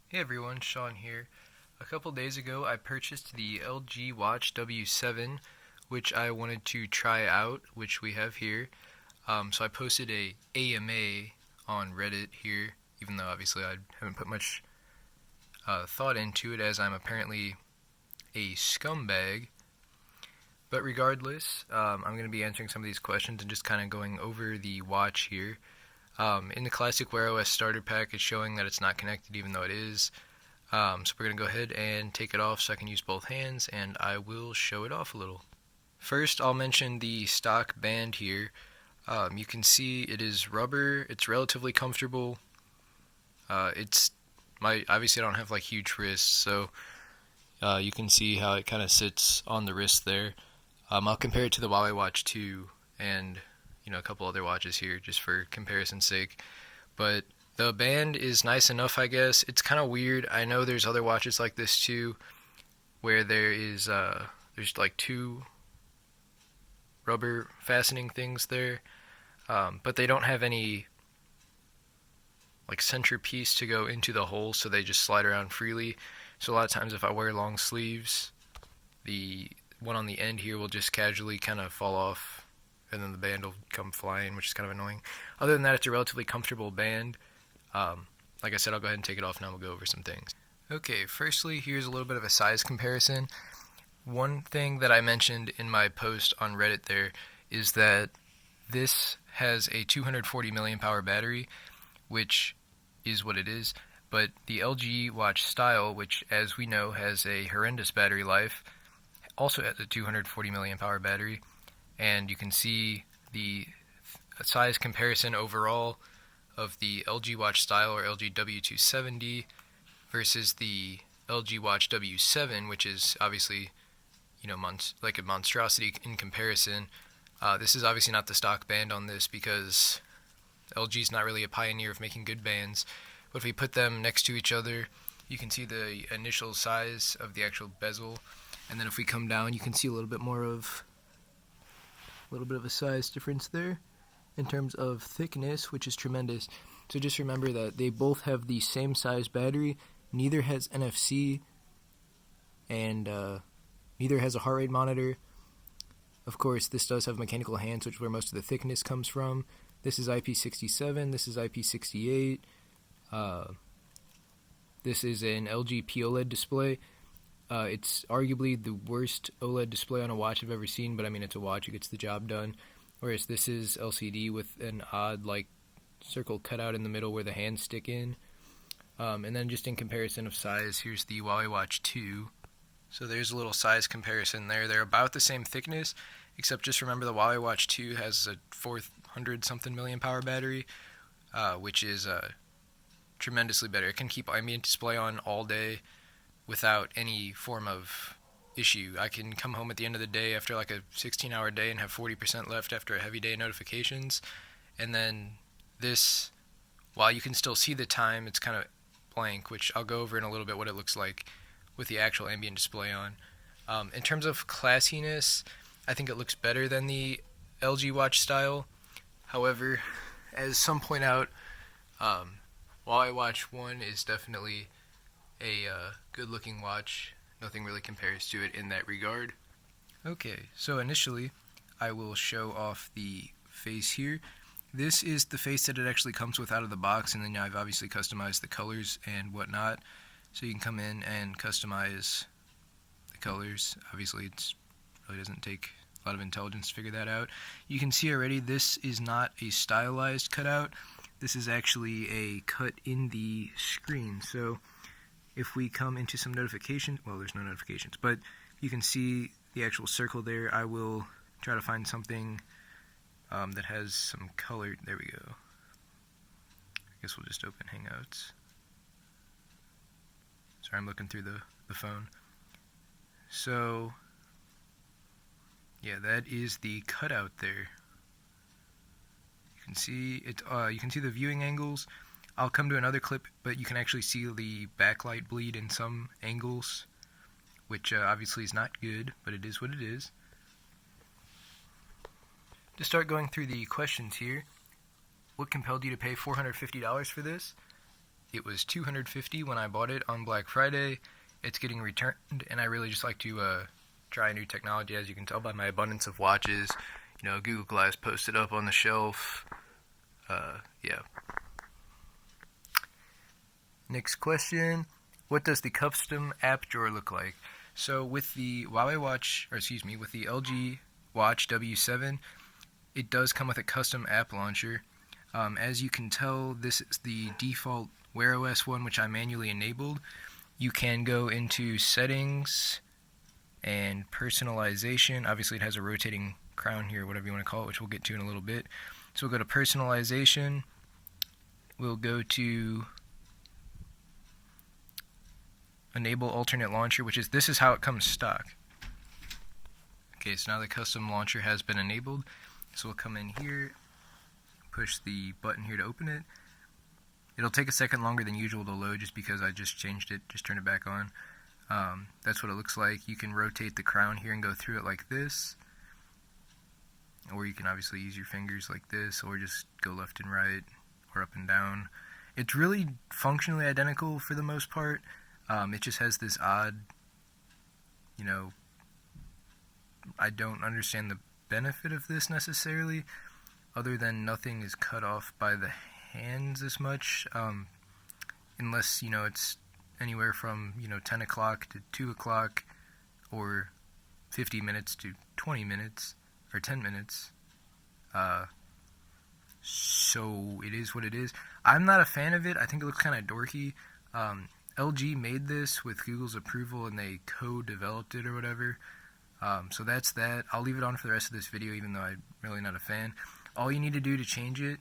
Hey everyone, Sean here. A couple days ago I purchased the LG Watch W7, which I wanted to try out, which we have here. So I posted a AMA on Reddit here, even though obviously I haven't put much thought into it as I'm apparently a scumbag. But regardless, I'm going to be answering some of these questions and just kind of going over the watch here. In the classic Wear OS starter pack, it's showing that it's not connected even though it is. So we're going to go ahead and take it off so I can use both hands, and I will show it off a little. First, I'll mention the stock band here. You can see it is rubber. It's relatively comfortable. Obviously I don't have like huge wrists, so you can see how it kind of sits on the wrist there. I'll compare it to the Huawei Watch 2 and a couple other watches here just for comparison's sake. But the band is nice enough, I guess. It's kind of weird. I know there's other watches like this too, where there's like two rubber fastening things there, but they don't have any like centerpiece to go into the hole, so they just slide around freely. So a lot of times if I wear long sleeves, the one on the end here will just casually kind of fall off, and then the band will come flying, which is kind of annoying. Other than that, it's a relatively comfortable band. Like I said, I'll go ahead and take it off now and we'll go over some things. Okay, firstly, here's a little bit of a size comparison. One thing that I mentioned in my post on Reddit there is that this has a 240 milliamp hour battery, which is what it is, but the LG Watch Style, which as we know has a horrendous battery life, also has a 240 milliamp hour battery, and you can see the size comparison overall of the LG Watch Style or LG W270 versus the LG Watch W7, which is obviously like a monstrosity in comparison. This is obviously not the stock band on this because LG is not really a pioneer of making good bands. But if we put them next to each other, you can see the initial size of the actual bezel, and then if we come down, you can see a little bit of a size difference there in terms of thickness, which is tremendous. So just remember that they both have the same size battery. Neither has NFC, and neither has a heart rate monitor. Of course, this does have mechanical hands, which is where most of the thickness comes from. This is IP67, this is IP68. This is an LG OLED display. It's arguably the worst OLED display on a watch I've ever seen, but I mean, it's a watch, it gets the job done. Whereas this is LCD with an odd like circle cutout in the middle where the hands stick in. And then just in comparison of size, here's the Huawei Watch 2. So there's a little size comparison there. They're about the same thickness, except just remember the Huawei Watch 2 has a 400 something milliamp hour battery, which is tremendously better. It can keep ambient display on all day without any form of issue. I can come home at the end of the day after like a 16-hour day and have 40% left after a heavy day of notifications. And then this, while you can still see the time, it's kind of blank, which I'll go over in a little bit what it looks like with the actual ambient display on. In terms of classiness, I think it looks better than the LG Watch Style. However, as some point out, Huawei Watch 1 is definitely a good-looking watch. Nothing really compares to it in that regard. Okay, so initially, I will show off the face here. This is the face that it actually comes with out of the box, and then I've obviously customized the colors and whatnot. So you can come in and customize the colors. Obviously, it really doesn't take a lot of intelligence to figure that out. You can see already this is not a stylized cutout. This is actually a cut in the screen. So if we come into some notifications, well, there's no notifications, but you can see the actual circle there. I will try to find something that has some color. There we go. I guess we'll just open Hangouts. Sorry, I'm looking through the phone. So, yeah, that is the cutout there. You can see it. You can see the viewing angles. I'll come to another clip, but you can actually see the backlight bleed in some angles, which obviously is not good, but it is what it is. To start going through the questions here, what compelled you to pay $450 for this? It was $250 when I bought it on Black Friday. It's getting returned, and I really just like to try new technology, as you can tell by my abundance of watches. You know, Google Glass posted up on the shelf. Yeah. Next question. What does the custom app drawer look like? So with the Huawei Watch, with the LG Watch W7, it does come with a custom app launcher. As you can tell, this is the default Wear OS one, which I manually enabled. You can go into settings and personalization. Obviously, it has a rotating crown here, whatever you want to call it, which we'll get to in a little bit. So we'll go to personalization. We'll go to enable alternate launcher, this is how it comes stock. Okay, so now the custom launcher has been enabled. So we'll come in here, push the button here to open it. It'll take a second longer than usual to load just because I just changed it, just turned it back on. That's what it looks like. You can rotate the crown here and go through it like this. Or you can obviously use your fingers like this, or just go left and right, or up and down. It's really functionally identical for the most part. It just has this odd, I don't understand the benefit of this necessarily, other than nothing is cut off by the hands as much, unless, it's anywhere from, 10 o'clock to 2 o'clock, or 50 minutes to 20 minutes, or 10 minutes. So it is what it is. I'm not a fan of it. I think it looks kind of dorky. LG made this with Google's approval, and they co-developed it or whatever. So that's that. I'll leave it on for the rest of this video, even though I'm really not a fan. All you need to do to change it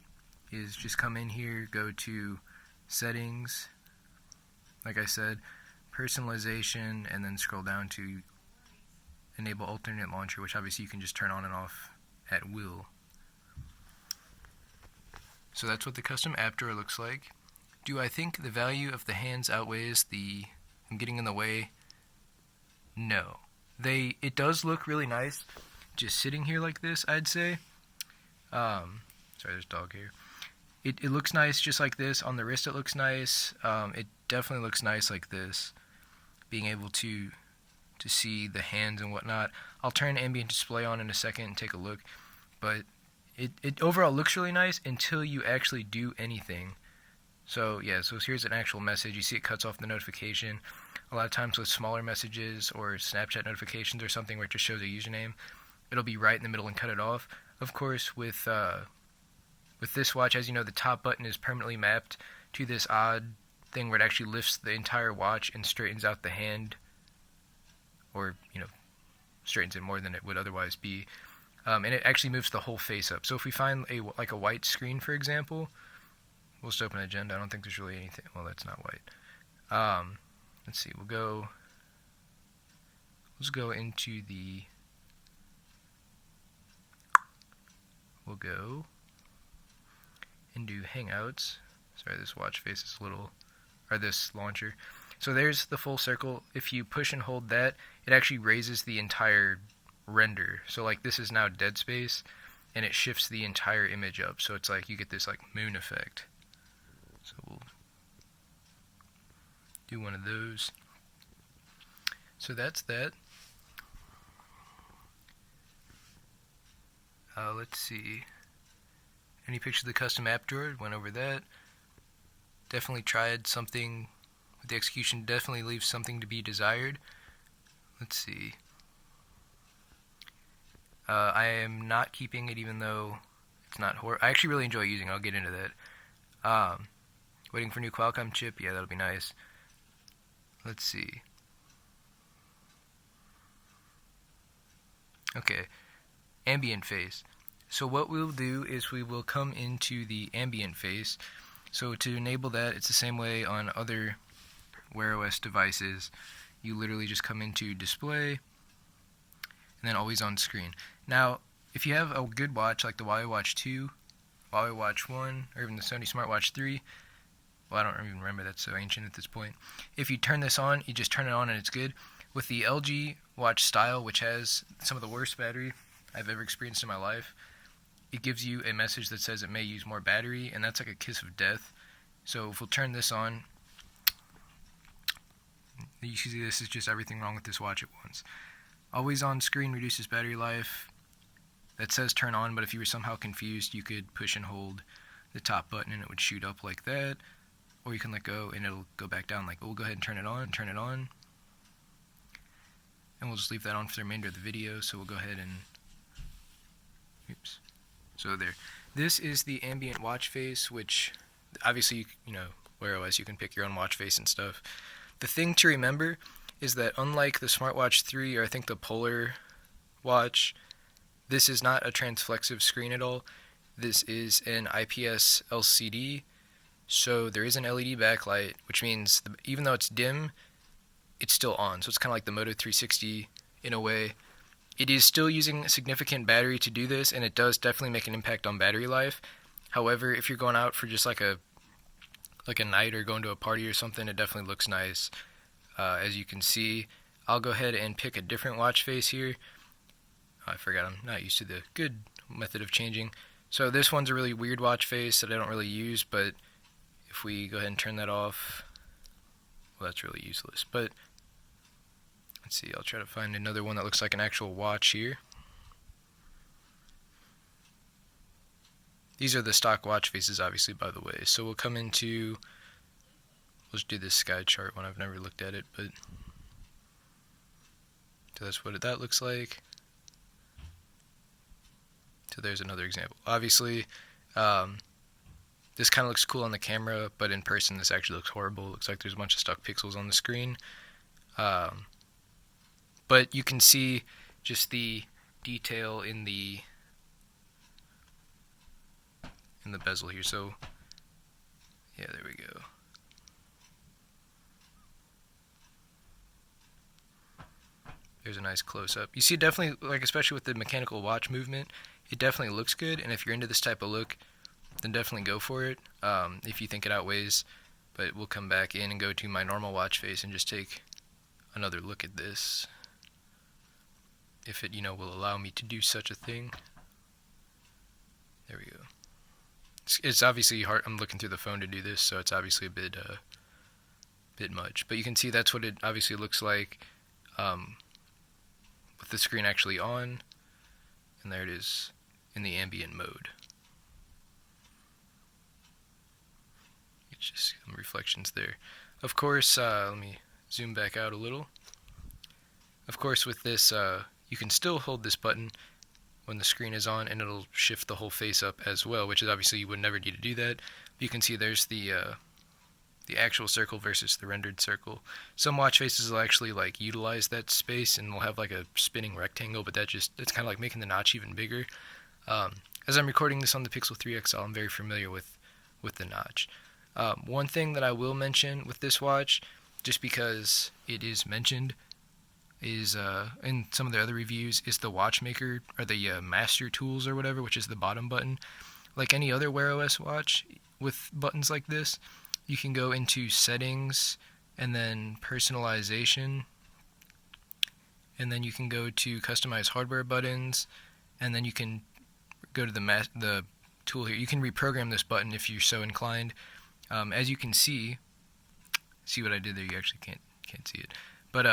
is just come in here, go to settings, like I said, personalization, and then scroll down to enable alternate launcher, which obviously you can just turn on and off at will. So that's what the custom app drawer looks like. Do I think the value of the hands outweighs the getting in the way? No. It does look really nice just sitting here like this, I'd say. Sorry, there's a dog here. It looks nice just like this. On the wrist it looks nice. It definitely looks nice like this, being able to see the hands and whatnot. I'll turn ambient display on in a second and take a look, but it overall looks really nice until you actually do anything. So yeah, so here's an actual message. You see it cuts off the notification. A lot of times with smaller messages or Snapchat notifications or something where it just shows a username, it'll be right in the middle and cut it off. Of course, with this watch, as you know, the top button is permanently mapped to this odd thing where it actually lifts the entire watch and straightens out the hand, or straightens it more than it would otherwise be, and it actually moves the whole face up. So if we find a white screen, for example, we'll just open agenda. I don't think there's really anything. Well, that's not white. Let's see. Let's go into the. We'll go into Hangouts. Sorry, this watch face is a little, or this launcher. So there's the full circle. If you push and hold that, it actually raises the entire render. So like this is now dead space, and it shifts the entire image up. So it's like you get this like moon effect. So we'll do one of those. So that's that. Let's see. Any pictures of the custom app drawer? Went over that. Definitely tried something with the execution. Definitely leaves something to be desired. Let's see. I am not keeping it, even though it's not horrible. I actually really enjoy using it. I'll get into that. Waiting for new Qualcomm chip. Yeah, that'll be nice. Let's see. Okay. Ambient Face. So what we'll do is we will come into the Ambient Face. So to enable that, it's the same way on other Wear OS devices. You literally just come into Display, and then Always on Screen. Now, if you have a good watch like the Huawei Watch 2, Huawei Watch 1, or even the Sony Smartwatch 3, well, I don't even remember, that's so ancient at this point. If you turn this on, you just turn it on and it's good. With the LG Watch Style, which has some of the worst battery I've ever experienced in my life, it gives you a message that says it may use more battery, and that's like a kiss of death. So if we'll turn this on, You see this is just everything wrong with this watch at once. Always on screen reduces battery life. That says turn on, but if you were somehow confused, you could push and hold the top button and it would shoot up like that. Or you can let go and it'll go back down. Like, we'll go ahead and turn it on, and we'll just leave that on for the remainder of the video. So we'll go ahead and, oops. So there. This is the ambient watch face, which obviously, Wear OS, you can pick your own watch face and stuff. The thing to remember is that unlike the Smartwatch 3 or I think the Polar watch, this is not a transflexive screen at all. This is an IPS LCD, so there is an LED backlight, which means even though it's dim, it's still on. So it's kind of like the Moto 360 in a way. It is still using significant battery to do this, and it does definitely make an impact on battery life. However, if you're going out for just like a night or going to a party or something, it definitely looks nice. As you can see, I'll go ahead and pick a different watch face here. I forgot, I'm not used to the good method of changing. So this one's a really weird watch face that I don't really use, but if we go ahead and turn that off, well, that's really useless. But let's see, I'll try to find another one that looks like an actual watch here. These are the stock watch faces, obviously, by the way. So we'll come into, let's do this sky chart one. I've never looked at it, but so that's what that looks like. So there's another example. Obviously, this kind of looks cool on the camera, but in person this actually looks horrible. It looks like there's a bunch of stuck pixels on the screen. But you can see just the detail in the bezel here. So yeah, there we go. There's a nice close-up. You see, definitely, like, especially with the mechanical watch movement, it definitely looks good, and if you're into this type of look, then definitely go for it, if you think it outweighs. But we'll come back in and go to my normal watch face and just take another look at this, if it, will allow me to do such a thing. There we go. It's obviously hard. I'm looking through the phone to do this, so it's obviously a bit much. But you can see that's what it obviously looks like with the screen actually on, and there it is in the ambient mode. It's just some reflections there. Of course, let me zoom back out a little. Of course, with this, you can still hold this button when the screen is on, and it'll shift the whole face up as well, which is obviously you would never need to do that. But you can see there's the actual circle versus the rendered circle. Some watch faces will actually like utilize that space and will have like a spinning rectangle, but it's kind of like making the notch even bigger. As I'm recording this on the Pixel 3 XL, I'm very familiar with the notch. One thing that I will mention with this watch, just because it is mentioned, is in some of the other reviews, is the watchmaker or the master tools or whatever, which is the bottom button. Like any other Wear OS watch with buttons like this, you can go into settings and then personalization, and then you can go to customize hardware buttons, and then you can go to the tool here. You can reprogram this button if you're so inclined. As you can see what I did there? You actually can't see it, but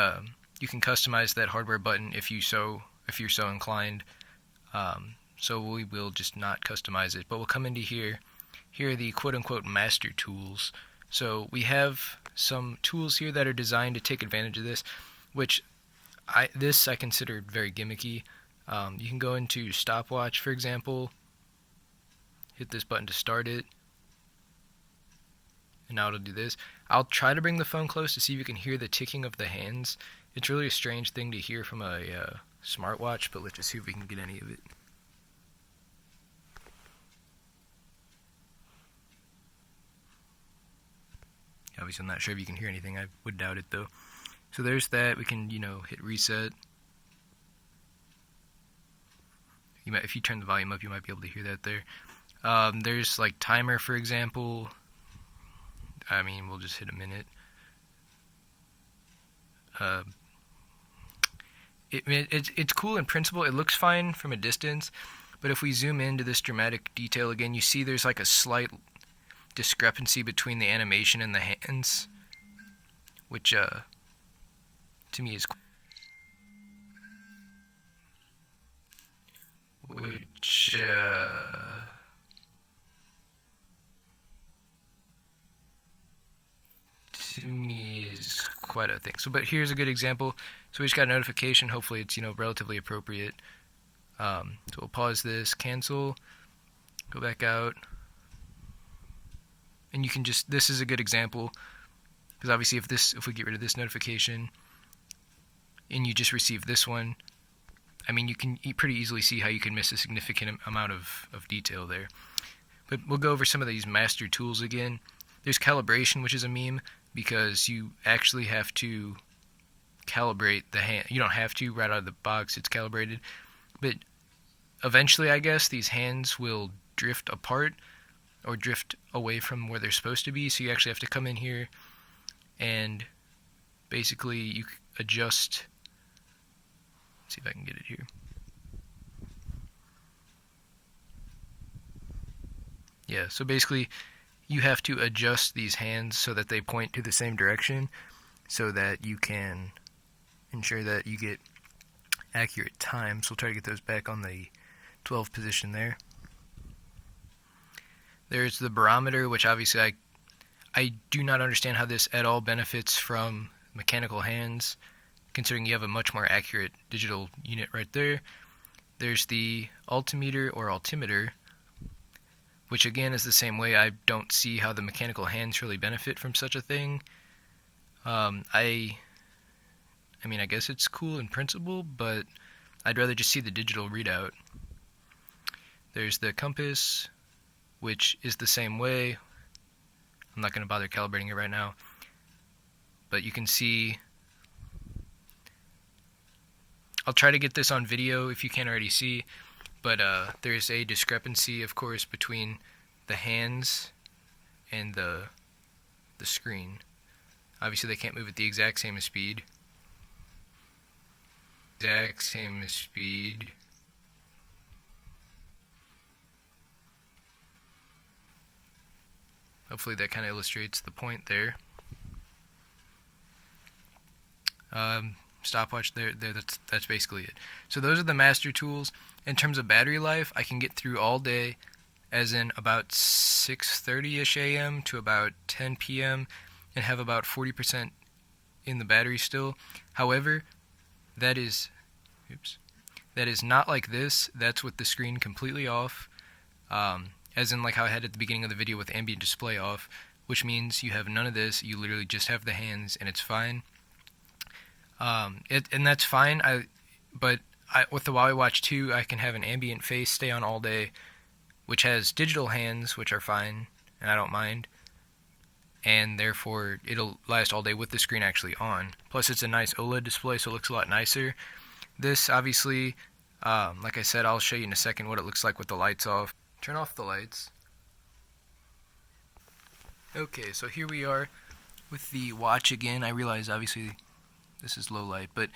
you can customize that hardware button if you're so inclined. So we will just not customize it, but we'll come into here. Here are the quote-unquote master tools. So we have some tools here that are designed to take advantage of this, which I consider very gimmicky. You can go into Stopwatch, for example, hit this button to start it, and now it'll do this. I'll try to bring the phone close to see if you can hear the ticking of the hands. It's really a strange thing to hear from a smartwatch, but let's just see if we can get any of it. Obviously, I'm not sure if you can hear anything. I would doubt it, though. So there's that. We can, hit reset. If you turn the volume up, you might be able to hear that there. There's, like, timer, for example. I mean, we'll just hit a minute. It's cool in principle. It looks fine from a distance. But if we zoom into this dramatic detail again, you see there's, like, a slight discrepancy between the animation and the hands, which to me is which to me is quite a thing. So, but here's a good example. So we just got a notification. Hopefully it's, relatively appropriate. So we'll pause this, cancel, go back out. And you can just, this is a good example. Because obviously if we get rid of this notification and you just receive this one, I mean, you can pretty easily see how you can miss a significant amount of detail there. But we'll go over some of these master tools again. There's calibration, which is a meme, because you actually have to calibrate the hand. You don't have to right out of the box, it's calibrated. But eventually, I guess, these hands will drift apart or drift away from where they're supposed to be. So you actually have to come in here and basically you adjust. Let's see if I can get it here. Yeah, so basically you have to adjust these hands so that they point to the same direction so that you can ensure that you get accurate time. So we'll try to get those back on the 12 position there. There's the barometer, which obviously I do not understand how this at all benefits from mechanical hands, considering you have a much more accurate digital unit right there. There's the altimeter or altimeter, which again is the same way. I don't see how the mechanical hands really benefit from such a thing. I mean, I guess it's cool in principle, but I'd rather just see the digital readout. There's the compass, which is the same way. I'm not going to bother calibrating it right now, but you can see. I'll try to get this on video if you can't already see, but there's a discrepancy, of course, between the hands and the screen. Obviously, they can't move at the exact same speed. Hopefully that kind of illustrates the point there. Stopwatch there, that's basically it. So those are the master tools. In terms of battery life, I can get through all day, as in about 6:30ish a.m. to about 10 p.m. and have about 40% in the battery still. However, that is not like this. That's with the screen completely off, as in like how I had at the beginning of the video with ambient display off, which means you have none of this. You literally just have the hands and it's fine. And that's fine. But with the Huawei Watch 2, I can have an ambient face stay on all day, which has digital hands, which are fine, and I don't mind. And therefore, it'll last all day with the screen actually on. Plus, it's a nice OLED display, so it looks a lot nicer. This, obviously, like I said, I'll show you in a second what it looks like with the lights off. Turn off the lights. Okay, so here we are with the watch again. I realize, obviously, this is low light, but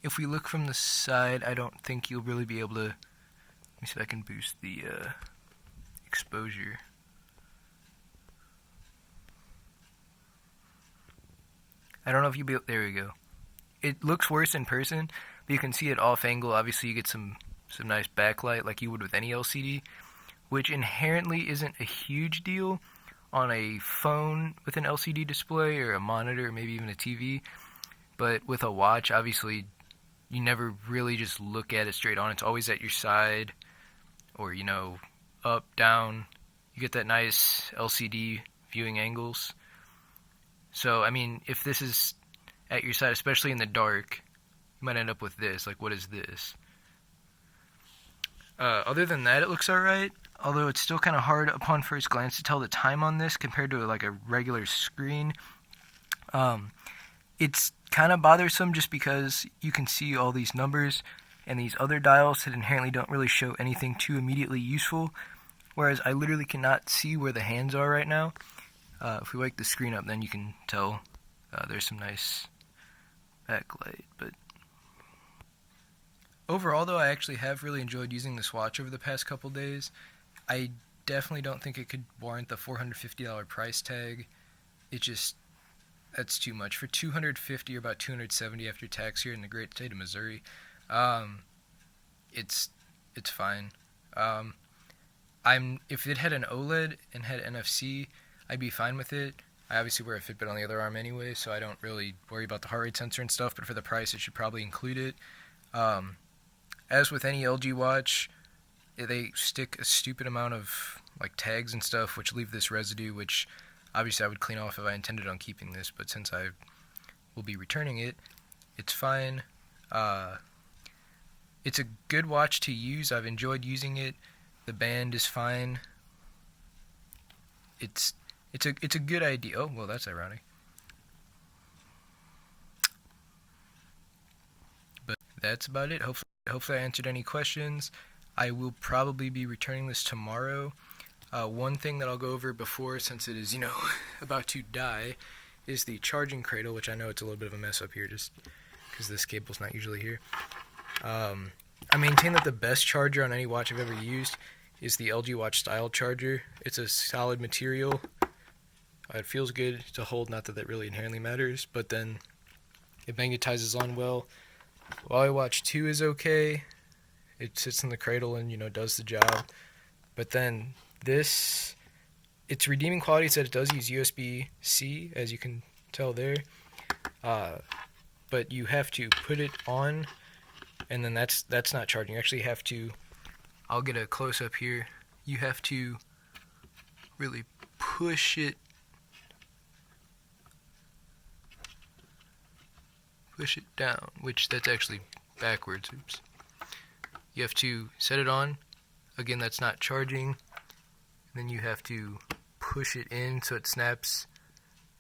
if we look from the side, I don't think you'll really be able to. Let me see if I can boost the exposure. I don't know if you'll be. There we go. It looks worse in person, but you can see it off angle. Obviously, you get some nice backlight like you would with any LCD, which inherently isn't a huge deal on a phone with an LCD display or a monitor or maybe even a TV. But with a watch, obviously, you never really just look at it straight on. It's always at your side or, up, down. You get that nice LCD viewing angles. So, I mean, if this is at your side, especially in the dark, you might end up with this. Like, what is this? Other than that, it looks alright. Although it's still kind of hard upon first glance to tell the time on this compared to, like, a regular screen. It's kind of bothersome just because you can see all these numbers and these other dials that inherently don't really show anything too immediately useful, whereas I literally cannot see where the hands are right now. If we wake the screen up, then you can tell there's some nice backlight. But overall, though, I actually have really enjoyed using this watch over the past couple days. I definitely don't think it could warrant the $450 price tag. It just, that's too much. For $250 or about $270 after tax here in the great state of Missouri, it's fine. If it had an OLED and had NFC, I'd be fine with it. I obviously wear a Fitbit on the other arm anyway, so I don't really worry about the heart rate sensor and stuff, but for the price, it should probably include it. As with any LG watch, they stick a stupid amount of like tags and stuff, which leave this residue, which obviously I would clean off if I intended on keeping this, but since I will be returning it, it's fine. It's a good watch to use. I've enjoyed using it. The band is fine. It's a good idea. Oh, well, that's ironic. But that's about it. Hopefully I answered any questions. I will probably be returning this tomorrow. One thing that I'll go over before, since it is, about to die, is the charging cradle, which I know it's a little bit of a mess up here just because this cable's not usually here. I maintain that the best charger on any watch I've ever used is the LG Watch style charger. It's a solid material. It feels good to hold, not that really inherently matters, but then it magnetizes on well. Huawei Watch 2 is okay. It sits in the cradle and, does the job. But then this, its redeeming quality is that it does use USB-C, as you can tell there. But you have to put it on, and then that's not charging. You actually have to, I'll get a close-up here. You have to really push it down, which that's actually backwards. Oops. You have to set it on. Again, that's not charging. Then you have to push it in so it snaps,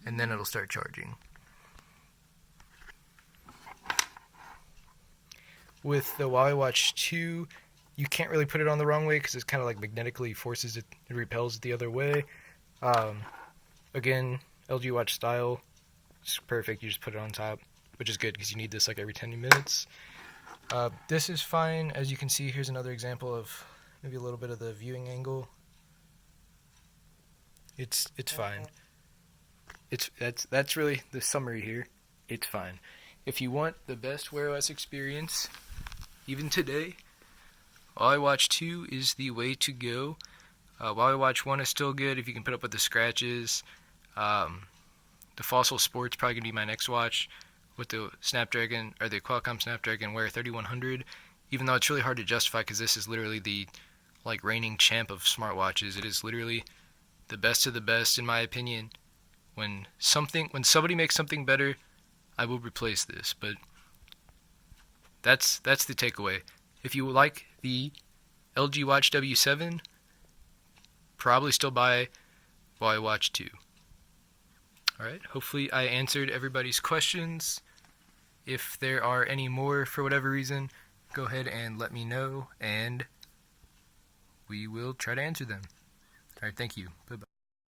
and then it'll start charging. With the Huawei Watch 2, you can't really put it on the wrong way because it's kind of like magnetically forces it, it repels it the other way. Again, LG Watch style, it's perfect. You just put it on top, which is good because you need this like every 10 minutes. This is fine. As you can see, here's another example of maybe a little bit of the viewing angle. It's fine. That's really the summary here. It's fine. If you want the best Wear OS experience, even today, Huawei Watch 2 is the way to go. Huawei Watch 1 is still good if you can put up with the scratches. The Fossil Sport's probably going to be my next watch with the Snapdragon, or the Qualcomm Snapdragon Wear 3100, even though it's really hard to justify because this is literally the reigning champ of smartwatches. It is literally the best of the best, in my opinion. When somebody makes something better, I will replace this. But that's the takeaway. If you like the LG Watch W7, probably still buy Huawei Watch 2. Alright, hopefully I answered everybody's questions. If there are any more for whatever reason, go ahead and let me know, and we will try to answer them. Alright, thank you. Bye-bye.